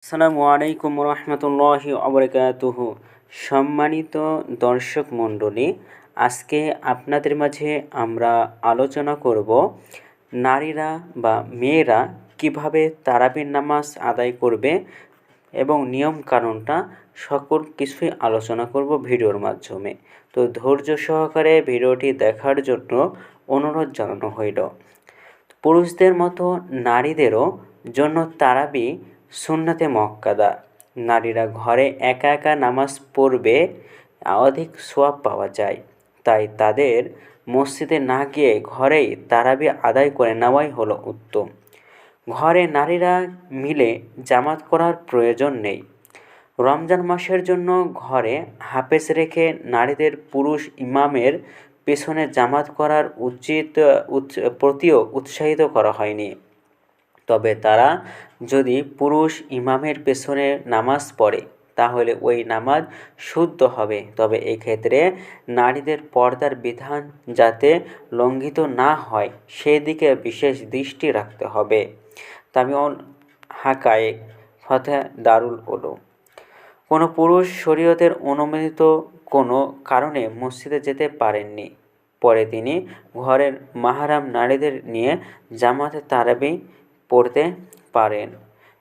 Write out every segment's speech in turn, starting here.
আসসালামু আলাইকুম রহমতুল্লাহি অবরকাতুহু। সম্মানিত দর্শক মণ্ডলী, আজকে আপনাদের মাঝে আমরা আলোচনা করব নারীরা বা মেয়েরা কিভাবে তারাবির নামাজ আদায় করবে এবং নিয়ম কানুনটা সকল কিছুই আলোচনা করব ভিডিওর মাধ্যমে। তো ধৈর্য সহকারে ভিডিওটি দেখার জন্য অনুরোধ জানানো হইল। পুরুষদের মতো নারীদেরও জন্য তারাবি সুন্নাতে মক্কাদা। নারীরা ঘরে একা একা নামাজ পড়বে, অধিক সোয়াব পাওয়া যায়। তাই তাদের মসজিদে না গিয়ে ঘরেই তারাবি আদায় করে নেওয়াই হলো উত্তম। ঘরে নারীরা মিলে জামাত করার প্রয়োজন নেই। রমজান মাসের জন্য ঘরে হাফেজ রেখে নারীদের পুরুষ ইমামের পেছনে জামাত করার প্রতিও উৎসাহিত করা হয়নি। তবে তারা যদি পুরুষ ইমামের পেছনে নামাজ পড়ে তাহলে ওই নামাজ শুদ্ধ হবে। তবে এক্ষেত্রে নারীদের পর্দার বিধান যাতে লঙ্ঘিত না হয় সেদিকে বিশেষ দৃষ্টি রাখতে হবে। তামিউল হাকায়েক ফাতহ দারুল উলুম। কোনো পুরুষ শরীয়তের অনুমোদিত কোনো কারণে মসজিদে যেতে পারেননি, পরে তিনি ঘরের মাহরাম নারীদের নিয়ে জামাতে তারাবি পড়তে পারেন।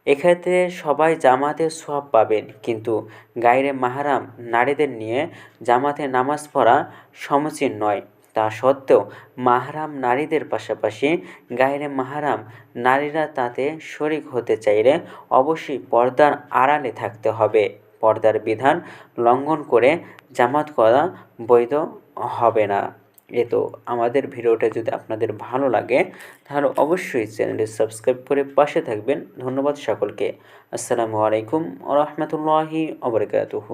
এক্ষেত্রে সবাই জামাতে সওয়াব পাবেন, কিন্তু গায়রে মাহরাম নারীদের নিয়ে জামাতে নামাজ পড়া সমীচীন নয়। তা সত্ত্বেও মাহরাম নারীদের পাশাপাশি গায়রে মাহরাম নারীরা তাতে শরিক হতে চাইলে অবশ্যই পর্দার আড়ালে থাকতে হবে। পর্দার বিধান লঙ্ঘন করে জামাত করা বৈধ হবে না। তো আমাদের ভিডিওটা যদি আপনাদের ভালো লাগে তাহলে অবশ্যই চ্যানেলটি সাবস্ক্রাইব করে পাশে থাকবেন। ধন্যবাদ সকলকে। আসসালামু আলাইকুম ওয়া রাহমাতুল্লাহি ওয়া বারাকাতুহু।